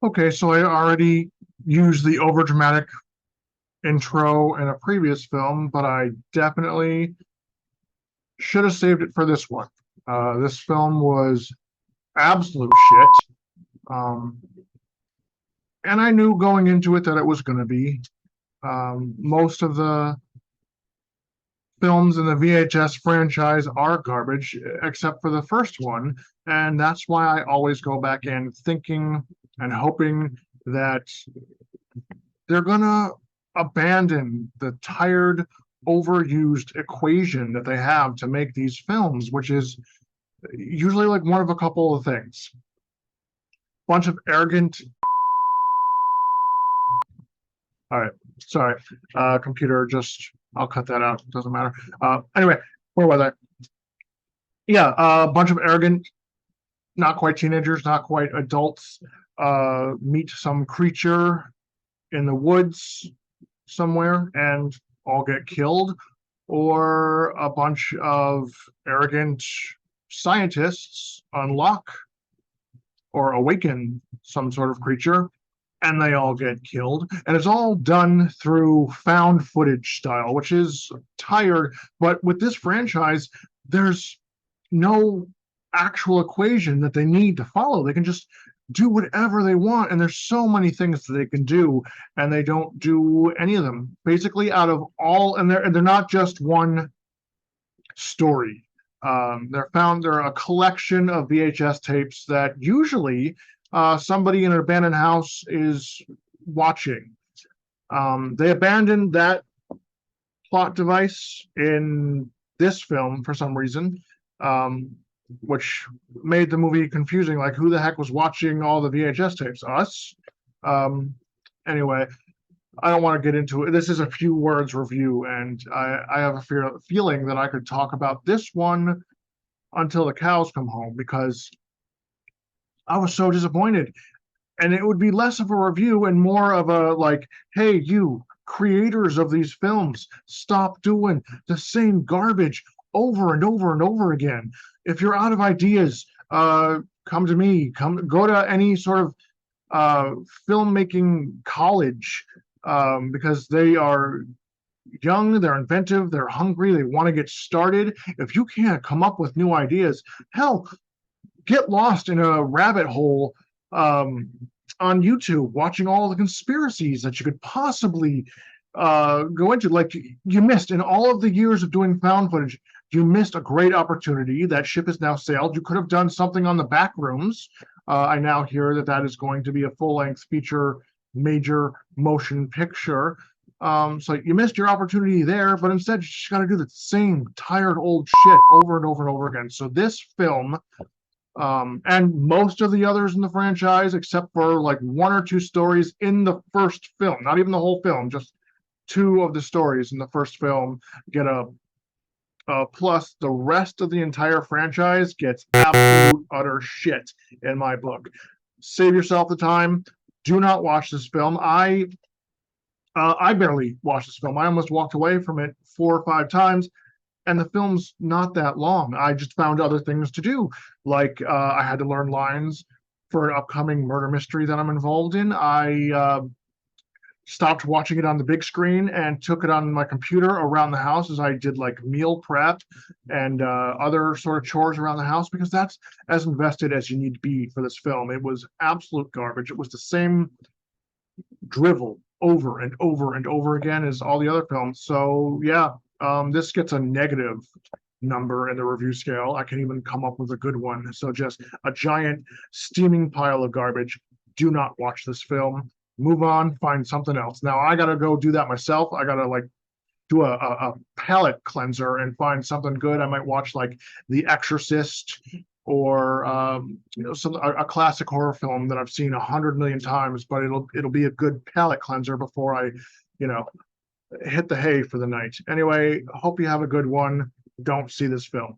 Okay, so I already used the overdramatic intro in a previous film, but I definitely should have saved it for this one. This film was absolute shit. Um, and I knew going into it that it was going to be. Most of the films in the VHS franchise are garbage, except for the first one. And that's why I always go back in thinking and hoping that they're going to abandon the tired, overused equation that they have to make these films, which is usually like one of a couple of things. Bunch of arrogant. All right, sorry, computer. Just I'll cut that out. Doesn't matter. Anyway, where was I? Yeah, a bunch of arrogant, not quite teenagers, not quite adults. Meet some creature in the woods somewhere and all get killed, or a bunch of arrogant scientists unlock or awaken some sort of creature and they all get killed. And it's all done through found footage style, which is tired. But with this franchise, there's no actual equation that they need to follow. They can just do whatever they want. And there's so many things that they can do, and they don't do any of them. Basically, out of all, and they're not just one story. They're a collection of VHS tapes that usually somebody in an abandoned house is watching. They abandoned that plot device in this film for some reason, which made the movie confusing. Like, who the heck was watching all the VHS tapes? Us? Um, anyway, I don't want to get into it. This is a few words review, and I have a feeling that I could talk about this one until the cows come home because I was so disappointed. And it would be less of a review and more of a like, hey, you creators of these films, stop doing the same garbage over and over and over again. If you're out of ideas, come to me. Come go to any sort of filmmaking college because they are young, they're inventive, they're hungry, they want to get started. If you can't come up with new ideas, hell, get lost in a rabbit hole on YouTube, watching all the conspiracies that you could possibly go into. Like you missed in all of the years of doing found footage, you missed a great opportunity. That ship has now sailed. You could have done something on the back rooms. I now hear that that is going to be a full-length feature, major motion picture. So you missed your opportunity there, but instead you just got to do the same tired old shit over and over and over again. So this film and most of the others in the franchise, except for like one or two stories in the first film, not even the whole film, just two of the stories in the first film get a plus. The rest of the entire franchise gets absolute utter shit in my book. Save yourself the time. Do not watch this film. I barely watched this film. I almost walked away from it 4 or 5 times, and the film's not that long. I just found other things to do. Like I had to learn lines for an upcoming murder mystery that I'm involved in. I stopped watching it on the big screen and took it on my computer around the house as I did like meal prep and other sort of chores around the house, because that's as invested as you need to be for this film. It was absolute garbage. It was the same drivel over and over and over again as all the other films. So yeah, this gets a negative number in the review scale. I can even come up with a good one. So just a giant steaming pile of garbage. Do not watch this film. Move on, find something else. Now I gotta go do that myself. I gotta like do a palate cleanser and find something good. I might watch like The Exorcist or a classic horror film that I've seen 100 million times, but it'll be a good palate cleanser before I, you know, hit the hay for the night. Anyway, hope you have a good one. Don't see this film.